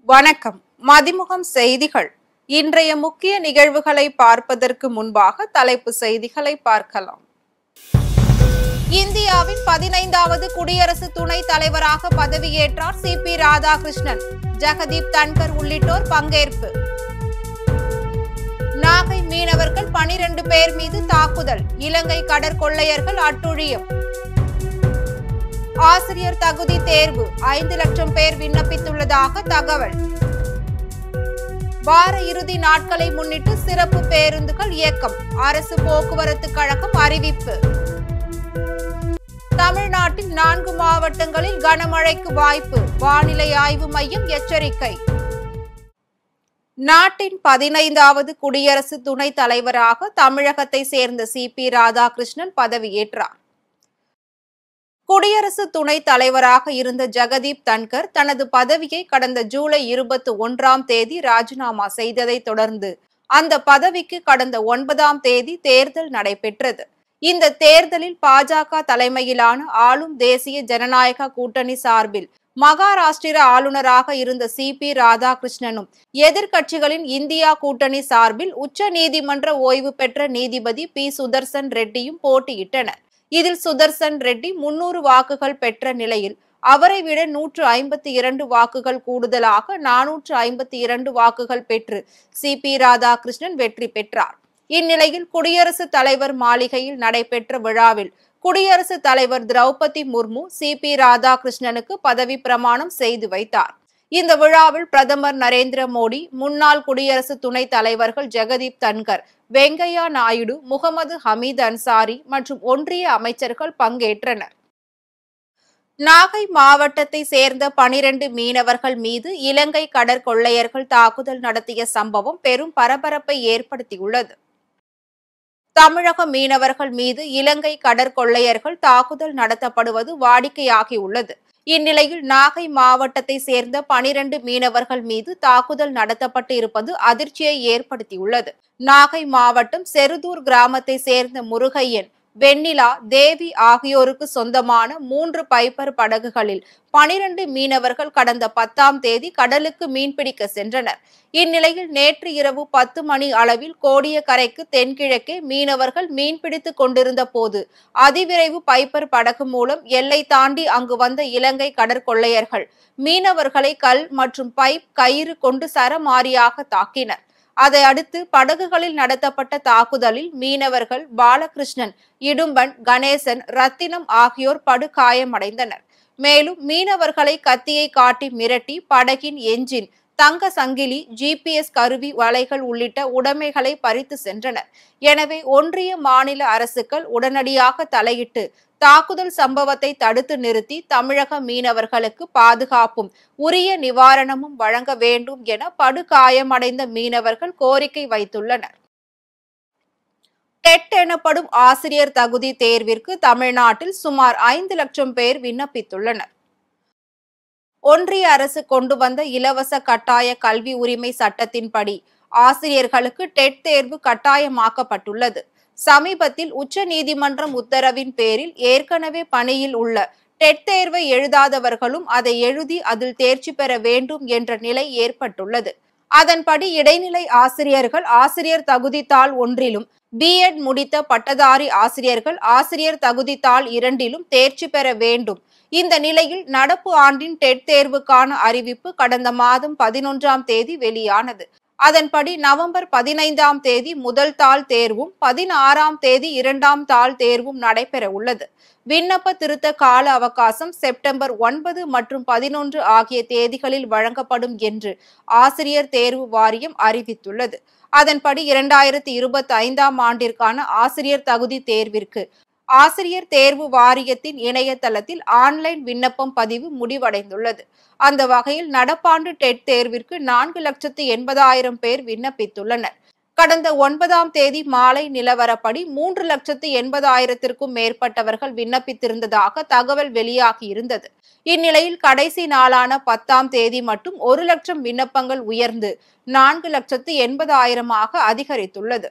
வணக்கம். மதிமுகம் செய்திகள். இன்றைய முக்கிய நிகழ்வுகளை பார்ப்பதற்கு முன்பாக தலைப்பு செய்திகளை பார்க்கலாம். இந்தியாவின் 15வது குடியரசு துணைத் தலைவராக பதவியேற்றார் சி.பி. ராதாகிருஷ்ணன். ஜெகதீப் தன்கர் உள்ளிட்டோர் பங்கேற்பு. நாகை மீனவர்கள் 12 பேர் மீது தாக்குதல். இலங்கை கடற்கொள்ளையர்கள் அட்டுழியம். ஆசிரியர் தகுதி தேர்வு 5 லட்சம் பேர் விண்ணப்பித்துள்ளதாக தகவல். வார இறுதி நாட்களை முன்னிட்டு சிறப்பு பேருந்துகள் இயக்கம். அரசு போக்குவரத்து கழகம் அறிவிப்பு. தமிழ்நாட்டில் 4 மாவட்டங்களில் கனமழைக்கு வாய்ப்பு. வானிலை ஆய்வு மையம் எச்சரிக்கை. நாட்டின் 15வது குடியரசு துணைத் தலைவராக தமிழகத்தை சேர்ந்த சி.பி. ராதாகிருஷ்ணன் பதவியேற்றார். குடியரசு துணைத் தலைவராக இருந்த ஜெகதீப் தன்கர் தனது பதவியை கடந்த ஜூலை 21ஆம் தேதி ராஜினாமா செய்ததை தொடர்ந்து அந்த பதவிக்கு கடந்த 9ஆம் தேதி தேர்தல் நடைபெற்றது. இந்த தேர்தலில் பாஜக தலைமையிலான ஆளும் தேசிய ஜனநாயக கூட்டணி சார்பில் மகாராஷ்டிர ஆளுநராக இருந்த சி.பி. ராதாகிருஷ்ணனும் எதிர்க்கட்சிகளின் இந்தியா கூட்டணி சார்பில் உச்ச நீதிமன்ற ஓய்வு பெற்ற நீதிபதி பி. சுதர்சன் ரெட்டியும் போட்டியிட்டனர். இதில் சுதர்சன் ரெட்டி 300 வாக்குகள் பெற்ற நிலையில் அவரை விட 152 வாக்குகள் கூடுதலாக 452 வாக்குகள் பெற்று சி.பி. ராதாகிருஷ்ணன் வெற்றி பெற்றார். இந்நிலையில் குடியரசுத் தலைவர் மாளிகையில் நடைபெற்ற விழாவில் குடியரசுத் தலைவர் திரௌபதி முர்மு சி.பி. ராதாகிருஷ்ணனுக்கு பதவி பிரமாணம் செய்து வைத்தார். இந்த விழாவில் பிரதமர் நரேந்திர மோடி, முன்னாள் குடியரசு துணைத் தலைவர்கள் ஜெகதீப் தன்கர், வெங்கையா நாயுடு, முகமது ஹமீத் அன்சாரி மற்றும் ஒன்றிய அமைச்சர்கள் பங்கேற்றனர். நாகை மாவட்டத்தை சேர்ந்த 12 மீனவர்கள் மீது இலங்கை கடற்கொள்ளையர்கள் தாக்குதல் நடத்திய சம்பவம் பெரும் பரபரப்பை ஏற்படுத்தியுள்ளது. தமிழக மீனவர்கள் மீது இலங்கை கடற்கொள்ளையர்கள் தாக்குதல் நடத்தப்படுவது வாடிக்கையாகியுள்ளது. இந்நிலையில் நாகை மாவட்டத்தை சேர்ந்த 12 மீனவர்கள் மீது தாக்குதல் நடத்தப்பட்டு இருப்பது அதிர்ச்சியை ஏற்படுத்தியுள்ளது. நாகை மாவட்டம் செருதூர் கிராமத்தை சேர்ந்த முருகையன், வெண்ணிலா, தேவி ஆகியோருக்கு சொந்தமான 3 பைப்பர் படகுகளில் 12 மீனவர்கள் கடந்த 10ஆம் தேதி கடலுக்கு மீன்பிடிக்க சென்றனர். இந்நிலையில் நேற்று இரவு 10 மணி அளவில் கோடியக்கரைக்கு தென்கிழக்கே மீனவர்கள் மீன்பிடித்துக் கொண்டிருந்த போது அதிவிரைவு பைப்பர் படகு மூலம் எல்லை தாண்டி அங்கு வந்த இலங்கை கடற்கொள்ளையர்கள் மீனவர்களை கல் மற்றும் பைப் கயிறு கொண்டு சரமாரியாக தாக்கினர். அதை அடுத்து படகுகளில் நடத்தப்பட்ட தாக்குதலில் மீனவர்கள் பாலகிருஷ்ணன், இடும்பன், கணேசன், ரத்தினம் ஆகியோர் படுகாயமடைந்தனர். மேலும் மீனவர்களை கத்தியை காட்டி மிரட்டி படகின் என்ஜின், தங்க சங்கிலி, GPS கருவி, வலைகள் உள்ளிட்ட உடைமைகளை பறித்து சென்றனர். எனவே ஒன்றிய மாநில அரசுகள் உடனடியாக தலையிட்டு தாக்குதல் சம்பவத்தை தடுத்து நிறுத்தி தமிழக மீனவர்களுக்கு பாதுகாப்பும் உரிய நிவாரணமும் வழங்க வேண்டும் என படுகாயமடைந்த மீனவர்கள் கோரிக்கை வைத்துள்ளனர். டெட் எனப்படும் ஆசிரியர் தகுதி தேர்விற்கு தமிழ்நாட்டில் சுமார் 5 லட்சம் பேர் விண்ணப்பித்துள்ளனர். ஒன்றிய அரசு கொண்டு வந்த இலவச கட்டாய கல்வி உரிமை சட்டத்தின்படி ஆசிரியர்களுக்கு டெட் தேர்வு கட்டாயமாக்கப்பட்டுள்ளது. சமீபத்தில் உச்ச நீதிமன்றம் உத்தரவின் பேரில் ஏற்கனவே பணியில் உள்ள டெட் தேர்வை எழுதாதவர்களும் அதை எழுதி அதில் தேர்ச்சி பெற வேண்டும் என்ற நிலை ஏற்பட்டுள்ளது. அதன்படி இடைநிலை ஆசிரியர்கள் ஆசிரியர் தகுதித்தாள் 1லும், B.Ed முடித்த பட்டதாரி ஆசிரியர்கள் ஆசிரியர் தகுதித்தாள் 2லும் தேர்ச்சி பெற வேண்டும். இந்த நிலையில் நடப்பு ஆண்டின் டெட் தேர்வுக்கான அறிவிப்பு கடந்த மாதம் 11ஆம் தேதி வெளியானது. அதன்படி நவம்பர் 15ஆம் தேதி முதல் தாள் தேர்வும் 16ஆம் தேதி 2ஆம் தாள் தேர்வும் நடைபெற உள்ளது. விண்ணப்ப திருத்த கால அவகாசம் செப்டம்பர் 9 மற்றும் 11 ஆகிய தேதிகளில் வழங்கப்படும் என்று ஆசிரியர் தேர்வு வாரியம் அறிவித்துள்ளது. அதன்படி 2025ஆம் ஆண்டிற்கான ஆசிரியர் தகுதி தேர்விற்கு ஆசிரியர் தேர்வு வாரியத்தின் இணையதளத்தில் ஆன்லைன் விண்ணப்பம் பதிவு முடிவடைந்துள்ளது. அந்த வகையில் நடப்பாண்டு டெட் தேர்விற்கு 4,80,000 பேர் விண்ணப்பித்துள்ளனர். கடந்த 9ஆம் தேதி மாலை நிலவரப்படி 3,80,000க்கும் மேற்பட்டவர்கள் விண்ணப்பித்திருந்ததாக தகவல் வெளியாகியிருந்தது. இந்நிலையில் கடைசி நாளான 10ஆம் தேதி மட்டும் 1 லட்சம் விண்ணப்பங்கள் உயர்ந்து 4,80,000ஆக அதிகரித்துள்ளது.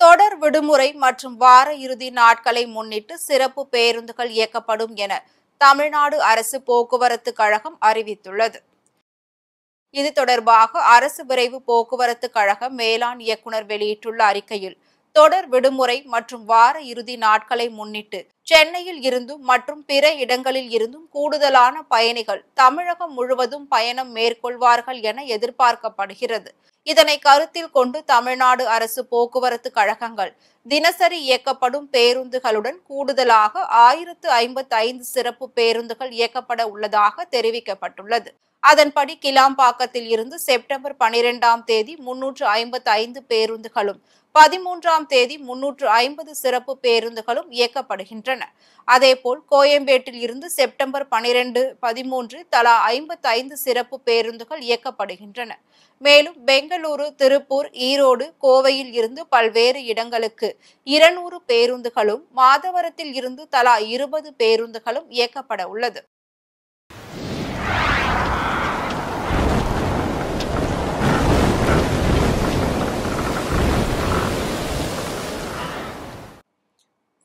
தொடர் விடுமுறை மற்றும் வார இறுதி நாட்களை முன்னிட்டு சிறப்பு பேருந்துகள் இயக்கப்படும் என தமிழ்நாடு அரசு போக்குவரத்து கழகம் அறிவித்துள்ளது. இது தொடர்பாக அரசு விரைவு போக்குவரத்து கழக மேலாண் இயக்குநர் வெளியிட்டுள்ள அறிக்கையில், தொடர் விடுமுறை மற்றும் வார இறுதி நாட்களை முன்னிட்டு சென்னையில் இருந்தும் மற்றும் பிற இடங்களில் இருந்தும் கூடுதலான பயணிகள் தமிழகம் முழுவதும் பயணம் மேற்கொள்வார்கள் என எதிர்பார்க்கப்படுகிறது. இதனை கருத்தில் கொண்டு தமிழ்நாடு அரசு போக்குவரத்து கழகங்கள் தினசரி இயக்கப்படும் பேருந்துகளுடன் கூடுதலாக 1055 சிறப்பு பேருந்துகள் இயக்கப்பட உள்ளதாக தெரிவிக்கப்பட்டுள்ளது. அதன்படி கிளாம்பாக்கத்தில் இருந்து செப்டம்பர் 12ஆம் தேதி 355 பேருந்துகளும் 13ஆம் தேதி 350 சிறப்பு பேருந்துகளும் இயக்கப்படுகின்றன. அதேபோல் கோயம்பேட்டில் இருந்து செப்டம்பர் 12, 13 தலா 55 சிறப்பு பேருந்துகள் இயக்கப்படுகின்றன. மேலும் பெங்களூரு, திருப்பூர், ஈரோடு, கோவையில் இருந்து பல்வேறு இடங்களுக்கு 200 பேருந்துகளும், மாதவரத்தில் இருந்து தலா 20 பேருந்துகளும் இயக்கப்பட உள்ளது.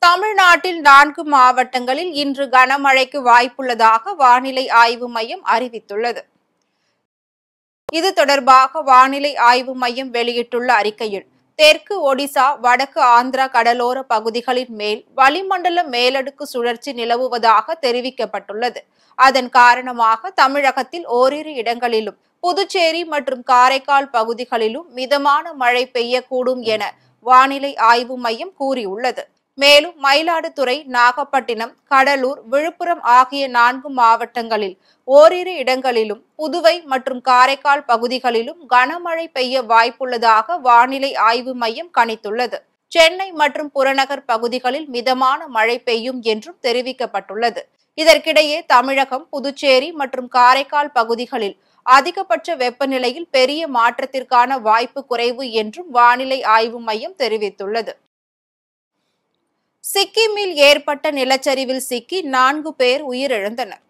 தமிழ்நாட்டில் 4 மாவட்டங்களில் இன்று கனமழைக்கு வாய்ப்புள்ளதாக வானிலை ஆய்வு மையம் அறிவித்துள்ளது. இது தொடர்பாக வானிலை ஆய்வு மையம் வெளியிட்டுள்ள அறிக்கையில், தெற்கு ஒடிசா, வடக்கு ஆந்திரா கடலோர பகுதிகளின் மேல் வளிமண்டல மேலடுக்கு சுழற்சி நிலவுவதாக தெரிவிக்கப்பட்டுள்ளது. அதன் காரணமாக தமிழகத்தில் ஓரிரு இடங்களிலும், புதுச்சேரி மற்றும் காரைக்கால் பகுதிகளிலும் மிதமான மழை பெய்யக்கூடும் என வானிலை ஆய்வு மையம் கூறியுள்ளது. மேலும் மயிலாடுதுறை, நாகப்பட்டினம், கடலூர், விழுப்புரம் ஆகிய 4 மாவட்டங்களில் ஓரிரு இடங்களிலும், புதுவை மற்றும் காரைக்கால் பகுதிகளிலும் கனமழை பெய்ய வாய்ப்புள்ளதாக வானிலை ஆய்வு மையம் கணித்துள்ளது. சென்னை மற்றும் புறநகர் பகுதிகளில் மிதமான மழை பெய்யும் என்றும் தெரிவிக்கப்பட்டுள்ளது. இதற்கிடையே தமிழகம், புதுச்சேரி மற்றும் காரைக்கால் பகுதிகளில் அதிகபட்ச வெப்பநிலையில் பெரிய மாற்றத்திற்கான வாய்ப்பு குறைவு என்றும் வானிலை ஆய்வு மையம் தெரிவித்துள்ளது. சிக்கிமில் ஏற்பட்ட நிலச்சரிவில் சிக்கி 4 பேர் உயிரிழந்தனர்.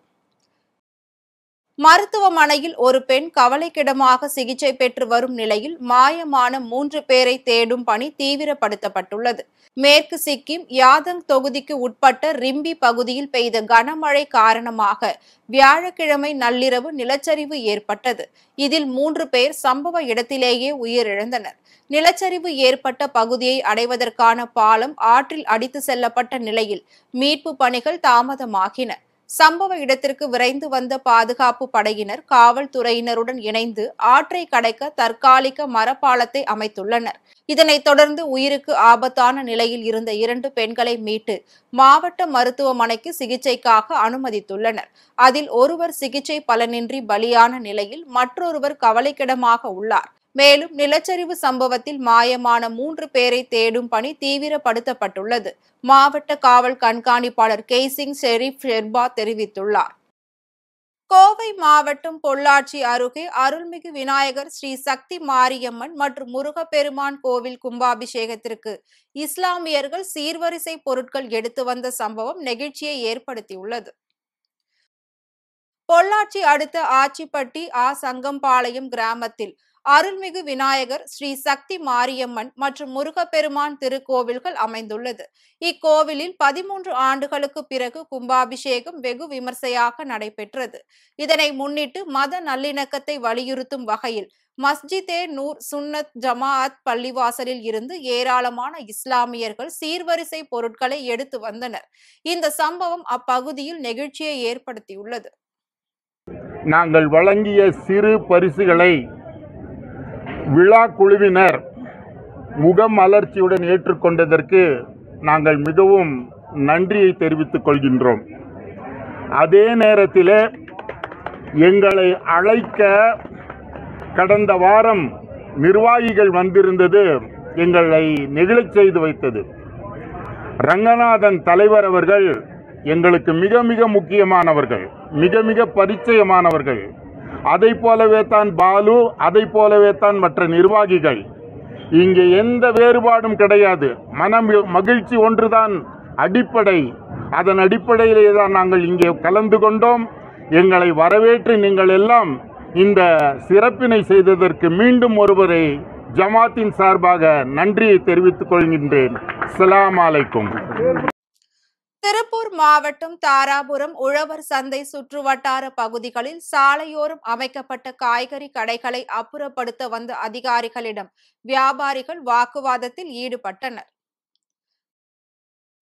மருத்துவமனையில் ஒரு பெண் கவலைக்கிடமாக சிகிச்சை பெற்று வரும் நிலையில் மாயமான 3 பேரை தேடும் பணி தீவிரப்படுத்தப்பட்டுள்ளது. மேற்கு சிக்கிம் யாதங் தொகுதிக்கு உட்பட்ட ரிம்பி பகுதியில் பெய்த கனமழை காரணமாக வியாழக்கிழமை நள்ளிரவு நிலச்சரிவு ஏற்பட்டது. இதில் 3 பேர் சம்பவ இடத்திலேயே உயிரிழந்தனர். நிலச்சரிவு ஏற்பட்ட பகுதியை அடைவதற்கான பாலம் ஆற்றில் அடித்து செல்லப்பட்ட நிலையில் மீட்பு பணிகள் தாமதமாகின. சம்பவ இடத்திற்கு விரைந்து வந்த பாதுகாப்பு படையினர் காவல்துறையினருடன் இணைந்து ஆற்றை கடக்க தற்காலிக மரப்பாலத்தை அமைத்துள்ளனர். இதனைத் தொடர்ந்து உயிருக்கு ஆபத்தான நிலையில் இருந்த 2 பெண்களை மீட்டு மாவட்ட மருத்துவமனைக்கு சிகிச்சைக்காக அனுமதித்துள்ளனர். அதில் ஒருவர் சிகிச்சை பலனின்றி பலியான நிலையில் மற்றொருவர் கவலைக்கிடமாக உள்ளார். மேலும் நிலச்சரிவு சம்பவத்தில் மாயமான 3 பேரை தேடும் பணி தீவிரப்படுத்தப்பட்டுள்ளது. மாவட்ட காவல் கண்காணிப்பாளர் கேசிங் ஷெரீப் ஷெர்பா தெரிவித்துள்ளார். கோவை மாவட்டம் பொள்ளாச்சி அருகே அருள்மிகு விநாயகர், ஸ்ரீ சக்தி மாரியம்மன் மற்றும் முருகப்பெருமான் கோவில் கும்பாபிஷேகத்திற்கு இஸ்லாமியர்கள் சீர்வரிசை பொருட்கள் எடுத்து வந்த சம்பவம் நெகிழ்ச்சியை ஏற்படுத்தியுள்ளது. பொள்ளாச்சி அடுத்த ஆச்சிப்பட்டி சங்கம்பாளையம் கிராமத்தில் அருள்மிகு விநாயகர், ஸ்ரீ சக்தி மாரியம்மன் மற்றும் முருகப்பெருமான் திருக்கோவில்கள் அமைந்துள்ளது. இக்கோவிலில் 13 ஆண்டுகளுக்கு பிறகு கும்பாபிஷேகம் வெகு விமர்சையாக நடைபெற்றது. இதனை முன்னிட்டு மத நல்லிணக்கத்தை வலியுறுத்தும் வகையில் மஸ்ஜிதே நூர் சுன்னத் ஜமாஅத் பள்ளிவாசலில் இருந்து ஏராளமான இஸ்லாமியர்கள் சீர்வரிசை பொருட்களை எடுத்து வந்தனர். இந்த சம்பவம் அப்பகுதியில் நெகிழ்ச்சியை ஏற்படுத்தியுள்ளது. நாங்கள் வழங்கிய சிறு பரிசுகளை விழா குழுவினர் முகமலர்ச்சியுடன் ஏற்றுக்கொண்டதற்கு நாங்கள் மிகவும் நன்றியை தெரிவித்துக் கொள்கின்றோம். அதே நேரத்தில் எங்களை அழைக்க கடந்த வாரம் நிர்வாகிகள் வந்திருந்தது எங்களை நெகிழச் செய்து வைத்தது. ரங்கநாதன் தலைவர் அவர்கள் எங்களுக்கு மிக மிக முக்கியமானவர்கள், மிக மிக பரிச்சயமானவர்கள். அதை போலவே தான் பாலு, அதை போலவே தான் மற்ற நிர்வாகிகள். இங்கே எந்த வேறுபாடும் கிடையாது. மகிழ்ச்சி ஒன்றுதான் அடிப்படை. அதன் அடிப்படையிலே தான் நாங்கள் இங்கே கலந்து கொண்டோம். எங்களை வரவேற்று நீங்கள் எல்லாம் இந்த சிறப்பினை செய்ததற்கு மீண்டும் ஒருவரை ஜமாத்தின் சார்பாக நன்றியை தெரிவித்துக் கொள்கின்றேன். அஸ்ஸலாமு அலைக்கும். திருப்பூர் மாவட்டம் தாராபுரம் உழவர் சந்தை சுற்றுவட்டார பகுதிகளில் சாலையோரம் அமைக்கப்பட்ட காய்கறி கடைகளை அப்புறப்படுத்த வந்த அதிகாரிகளிடம் வியாபாரிகள் வாக்குவாதத்தில் ஈடுபட்டனர்.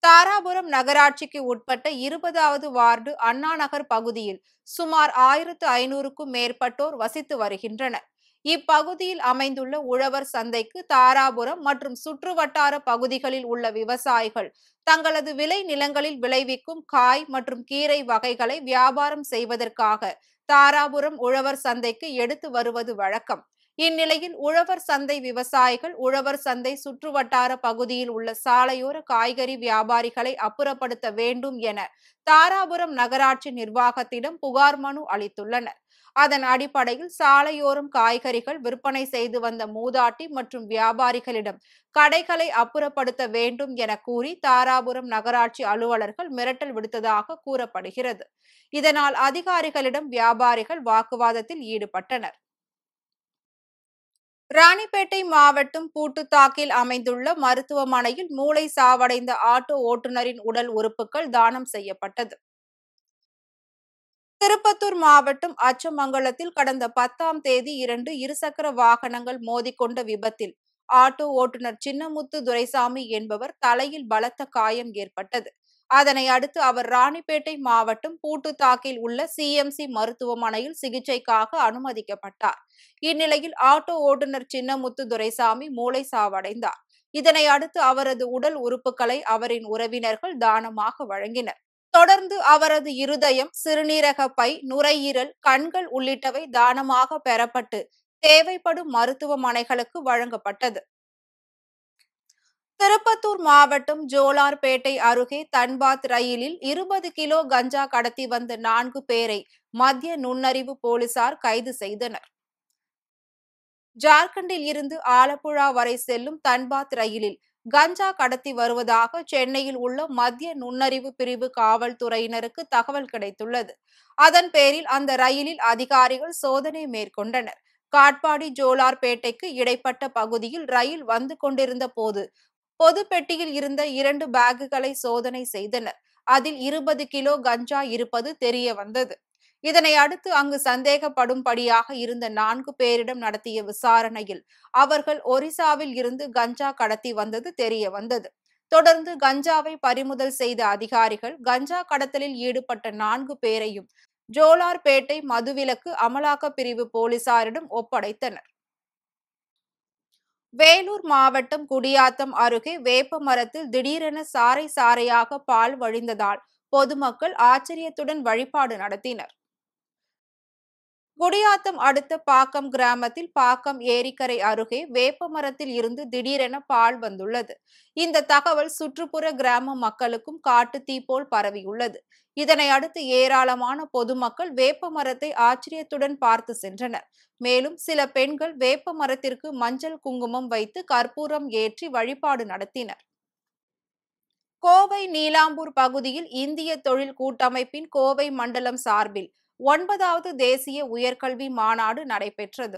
தாராபுரம் நகராட்சிக்கு உட்பட்ட 20வது வார்டு அண்ணா நகர் பகுதியில் சுமார் 1500க்கும் மேற்பட்டோர் வசித்து வருகின்றனர். இப்பகுதியில் அமைந்துள்ள உழவர் சந்தைக்கு தாராபுரம் மற்றும் சுற்றுவட்டார பகுதிகளில் உள்ள விவசாயிகள் தங்களது விளை நிலங்களில் விளைவிக்கும் காய் மற்றும் கீரை வகைகளை வியாபாரம் செய்வதற்காக தாராபுரம் உழவர் சந்தைக்கு எடுத்து வருவது வழக்கம். இந்நிலையில் உழவர் சந்தை விவசாயிகள் உழவர் சந்தை சுற்றுவட்டார பகுதியில் உள்ள சாலையோர காய்கறி வியாபாரிகளை அப்புறப்படுத்த வேண்டும் என தாராபுரம் நகராட்சி நிர்வாகத்திடம் புகார் மனு அளித்துள்ளனர். அதன் அடிப்படையில் சாலையோரம் காய்கறிகள் விற்பனை செய்து வந்த மூதாட்டி மற்றும் வியாபாரிகளிடம் கடைகளை அப்புறப்படுத்த வேண்டும் என கூறி தாராபுரம் நகராட்சி அலுவலர்கள் மிரட்டல் விடுத்ததாக கூறப்படுகிறது. இதனால் அதிகாரிகளிடம் வியாபாரிகள் வாக்குவாதத்தில் ஈடுபட்டனர். ராணிப்பேட்டை மாவட்டம் பூட்டுத்தாக்கில் அமைந்துள்ள மருத்துவமனையில் மூளை சாவடைந்த ஆட்டோ ஓட்டுநரின் உடல் உறுப்புகள் தானம் செய்யப்பட்டது. திருப்பத்தூர் மாவட்டம் அச்சமங்கலத்தில் கடந்த 10ஆம் தேதி 2 இருசக்கர வாகனங்கள் மோதிக்கொண்ட விபத்தில் ஆட்டோ ஓட்டுநர் சின்னமுத்து துரைசாமி என்பவர் தலையில் பலத்த காயம் ஏற்பட்டது. அதனை அடுத்து அவர் ராணிப்பேட்டை மாவட்டம் பூட்டுத்தாக்கில் உள்ள சிஎம்சி மருத்துவமனையில் சிகிச்சைக்காக அனுமதிக்கப்பட்டார். இந்நிலையில் ஆட்டோ ஓட்டுநர் சின்னமுத்து துரைசாமி மூளை சாவடைந்தார். இதனை அடுத்து அவரது உடல் உறுப்புகளை அவரின் உறவினர்கள் தானமாக வழங்கினர். தொடர்ந்து அவரது இருதயம், சிறுநீரக பை, நுரையீரல், கண்கள் உள்ளிட்டவை தானமாக பெறப்பட்டு தேவைப்படும் மருத்துவமனைகளுக்கு வழங்கப்பட்டது. திருப்பத்தூர் மாவட்டம் ஜோலார்பேட்டை அருகே தன்பாத் ரயிலில் 20 கிலோ கஞ்சா கடத்தி வந்த 4 பேரை மத்திய நுண்ணறிவு போலீசார் கைது செய்தனர். ஜார்க்கண்டில் இருந்து ஆலப்புழா வரை செல்லும் தன்பாத் ரயிலில் கஞ்சா கடத்தி வருவதாக சென்னையில் உள்ள மத்திய நுண்ணறிவு பிரிவு காவல்துறையினருக்கு தகவல் கிடைத்துள்ளது. அதன் பேரில் அந்த ரயிலில் அதிகாரிகள் சோதனை மேற்கொண்டனர். காட்பாடி ஜோலார்பேட்டைக்கு இடைப்பட்ட பகுதியில் ரயில் வந்து கொண்டிருந்த போது பொது பெட்டியில் இருந்த 2 பேக்குகளை சோதனை செய்தனர். அதில் 20 கிலோ கஞ்சா இருப்பது தெரிய வந்தது. இதனை அடுத்து அங்கு சந்தேகப்படும்படியாக இருந்த 4 பேரிடம் நடத்திய விசாரணையில் அவர்கள் ஒரிசாவில் இருந்து கஞ்சா கடத்தி வந்தது தெரிய வந்தது. தொடர்ந்து கஞ்சாவை பறிமுதல் செய்த அதிகாரிகள் கஞ்சா கடத்தலில் ஈடுபட்ட 4 பேரையும் ஜோலார்பேட்டை மதுவிலக்கு அமலாக்க பிரிவு போலீசாரிடம் ஒப்படைத்தனர். வேலூர் மாவட்டம் குடியாத்தம் அருகே வேப்ப மரத்தில் திடீரென சாறை சாறையாக பால் வழிந்ததால் பொதுமக்கள் ஆச்சரியத்துடன் வழிபாடு நடத்தினர். குடியாத்தம் அடுத்த பாக்கம் கிராமத்தில் பாக்கம் ஏரிக்கரை அருகே வேப்ப மரத்தில் இருந்து திடீரென பால் வந்துள்ளது. இந்த தகவல் சுற்றுப்புற கிராம மக்களுக்கும் காட்டு தீ போல் பரவியுள்ளது. இதனை அடுத்து ஏராளமான பொதுமக்கள் வேப்ப மரத்தை ஆச்சரியத்துடன் பார்த்து சென்றனர். மேலும் சில பெண்கள் வேப்ப மரத்திற்கு மஞ்சள் குங்குமம் வைத்து கற்பூரம் ஏற்றி வழிபாடு நடத்தினர். கோவை நீலாம்பூர் பகுதியில் இந்திய தொழில் கூட்டமைப்பின் கோவை மண்டலம் சார்பில் 9வது தேசிய உயர்கல்வி மாநாடு நடைபெற்றது.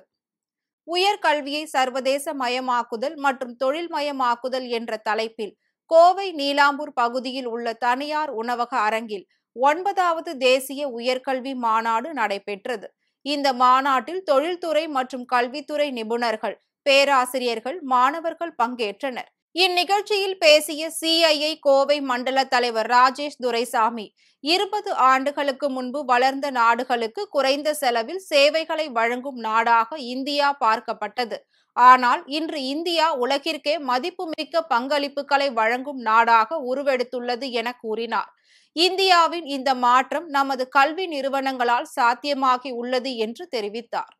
உயர்கல்வியை சர்வதேச மயமாக்குதல் மற்றும் தொழில்மயமாக்குதல் என்ற தலைப்பில் கோவை நீலாம்பூர் பகுதியில் உள்ள தனியார் உணவக அரங்கில் 9வது தேசிய உயர்கல்வி மாநாடு நடைபெற்றது. இந்த மாநாட்டில் தொழில்துறை மற்றும் கல்வித்துறை நிபுணர்கள், பேராசிரியர்கள், மாணவர்கள் பங்கேற்றனர். இந்நிகழ்ச்சியில் பேசிய சிஐஐ கோவை மண்டல தலைவர் ராஜேஷ் துரைசாமி, 20 ஆண்டுகளுக்கு முன்பு வளர்ந்த நாடுகளுக்கு குறைந்த செலவில் சேவைகளை வழங்கும் நாடாக இந்தியா பார்க்கப்பட்டது. ஆனால் இன்று இந்தியா உலகிற்கே மதிப்புமிக்க பங்களிப்புகளை வழங்கும் நாடாக உருவெடுத்துள்ளது என கூறினார். இந்தியாவின் இந்த மாற்றம் நமது கல்வி நிறுவனங்களால் சாத்தியமாகி உள்ளது என்று தெரிவித்தார்.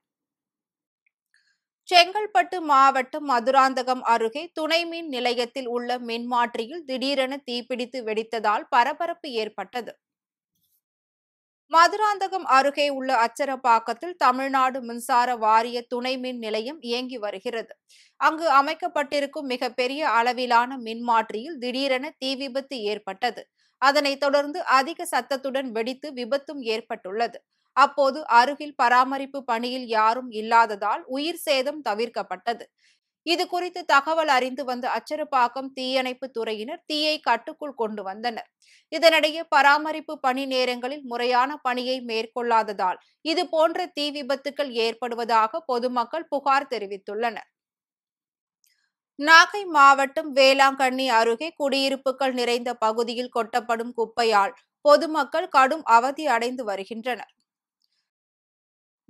செங்கல்பட்டு மாவட்டம் மதுராந்தகம் அருகே துணை மின் நிலையத்தில் உள்ள மின்மாற்றியில் திடீரென தீப்பிடித்து வெடித்ததால் பரபரப்பு ஏற்பட்டது. மதுராந்தகம் அருகே உள்ள அச்சரப்பாக்கத்தில் தமிழ்நாடு மின்சார வாரிய துணை மின் நிலையம் இயங்கி வருகிறது. அங்கு அமைக்கப்பட்டிருக்கும் மிகப்பெரிய அளவிலான மின்மாற்றியில் திடீரென தீ விபத்து ஏற்பட்டது. அதனைத் தொடர்ந்து அதிக சத்தத்துடன் வெடித்து விபத்தும் ஏற்பட்டுள்ளது. அப்போது அருகில் பராமரிப்பு பணியில் யாரும் இல்லாததால் உயிர் சேதம் தவிர்க்கப்பட்டது. இது குறித்து தகவல் அறிந்து வந்த அச்சரப்பாக்கம் தீயணைப்பு துறையினர் தீயை கட்டுக்குள் கொண்டு வந்தனர். இதனிடையே பராமரிப்பு பணி நேரங்களில் முறையான பணியை மேற்கொள்ளாததால் இதுபோன்ற தீ விபத்துகள் ஏற்படுவதாக பொதுமக்கள் புகார் தெரிவித்துள்ளனர். நாகை மாவட்டம் வேளாங்கண்ணி அருகே குடியிருப்புகள் நிறைந்த பகுதியில் கொட்டப்படும் குப்பையால் பொதுமக்கள் கடும் அவதி அடைந்து வருகின்றனர்.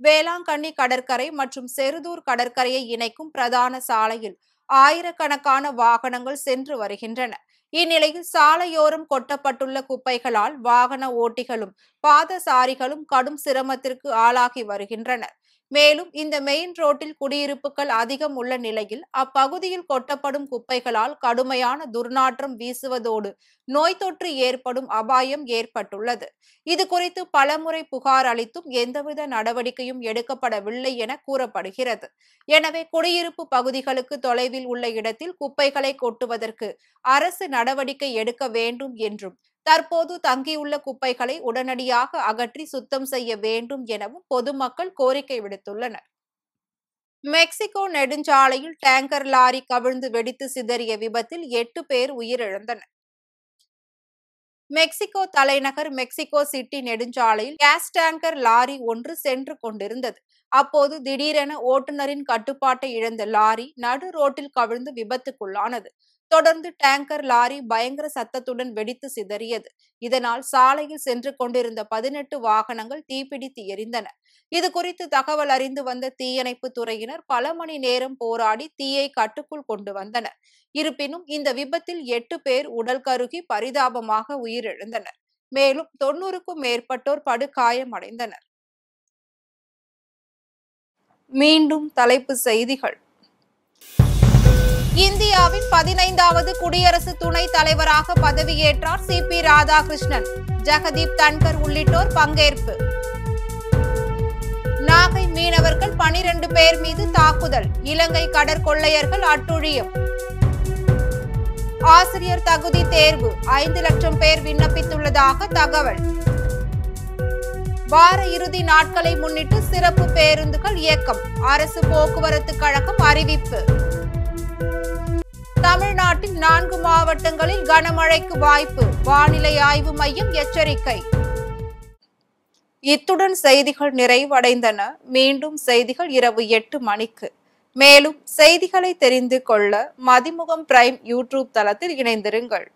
வேளாங்கண்ணி கடற்கரை மற்றும் செருதூர் கடற்கரையை இணைக்கும் பிரதான சாலையில் ஆயிரக்கணக்கான வாகனங்கள் சென்று வருகின்றன. இந்நிலையில் சாலையோரம் கொட்டப்பட்டுள்ள குப்பைகளால் வாகன ஓட்டிகளும் பாதசாரிகளும் கடும் சிரமத்திற்கு ஆளாகி வருகின்றனர். மேலும் இந்த மெயின் ரோட்டில் குடியிருப்புகள் அதிகம் உள்ள நிலையில் அப்பகுதியில் கொட்டப்படும் குப்பைகளால் கடுமையான துர்நாற்றம் வீசுவதோடு நோய் தொற்று ஏற்படும் அபாயம் ஏற்பட்டுள்ளது. இது குறித்து பலமுறை புகார் அளித்தும் எந்தவித நடவடிக்கையும் எடுக்கப்படவில்லை என கூறப்படுகிறது. எனவே குடியிருப்பு பகுதிகளுக்கு தொலைவில் உள்ள இடத்தில் குப்பைகளை கொட்டுவதற்கு அரசு நடவடிக்கை எடுக்க வேண்டும் என்றும் தற்போது தங்கியுள்ள குப்பைகளை உடனடியாக அகற்றி சுத்தம் செய்ய வேண்டும் எனவும் பொதுமக்கள் கோரிக்கை விடுத்துள்ளனர். மெக்சிகோ நெடுஞ்சாலையில் டேங்கர் லாரி கவிழ்ந்து வெடித்து சிதறிய விபத்தில் 8 பேர் உயிரிழந்தனர். மெக்சிகோ தலைநகர் மெக்சிகோ சிட்டி நெடுஞ்சாலையில் கேஸ் டேங்கர் லாரி ஒன்று சென்று கொண்டிருந்தது. அப்போது திடீரென ஓட்டுநரின் கட்டுப்பாட்டை இழந்த லாரி நடு ரோட்டில் கவிழ்ந்து விபத்துக்குள்ளானது. தொடர்ந்து டேங்கர் லாரி பயங்கர சத்தத்துடன் வெடித்து சிதறியது. இதனால் சாலையில் சென்று கொண்டிருந்த 18 வாகனங்கள் தீப்பிடித்து எரிந்தன. இது குறித்து தகவல் அறிந்து வந்த தீயணைப்பு துறையினர் பல மணி நேரம் போராடி தீயை கட்டுக்குள் கொண்டு வந்தனர். இருப்பினும் இந்த விபத்தில் 8 பேர் உடல் கருகி பரிதாபமாக உயிரிழந்தனர். மேலும் 90க்கும் மேற்பட்டோர் படுகாயமடைந்தனர். மீண்டும் தலைப்புச் செய்திகள். இந்தியாவின் 15வது குடியரசு துணைத் தலைவராக பதவியேற்றார் சி.பி. ராதாகிருஷ்ணன். ஜெகதீப் தன்கர் உள்ளிட்டோர் பங்கேற்பு. நாகை மீனவர்கள் 12 பேர் மீது தாக்குதல். இலங்கை கடற்கொள்ளையர்கள் அட்டுழியம். ஆசிரியர் தகுதி தேர்வு 5 லட்சம் பேர் விண்ணப்பித்துள்ளதாக தகவல். வார இறுதி நாட்களை முன்னிட்டு சிறப்பு பேருந்துகள் இயக்கம். அரசு போக்குவரத்து கழகம் அறிவிப்பு. தமிழ்நாட்டில் 4 மாவட்டங்களில் கனமழைக்கு வாய்ப்பு. வானிலை ஆய்வு மையம் எச்சரிக்கை. இத்துடன் செய்திகள் நிறைவடைந்தன. மீண்டும் செய்திகள் இரவு 8 மணிக்கு. மேலும் செய்திகளை தெரிந்து கொள்ள மதிமுகம் பிரைம் யூடியூப் தளத்தில் இணைந்திருங்கள்.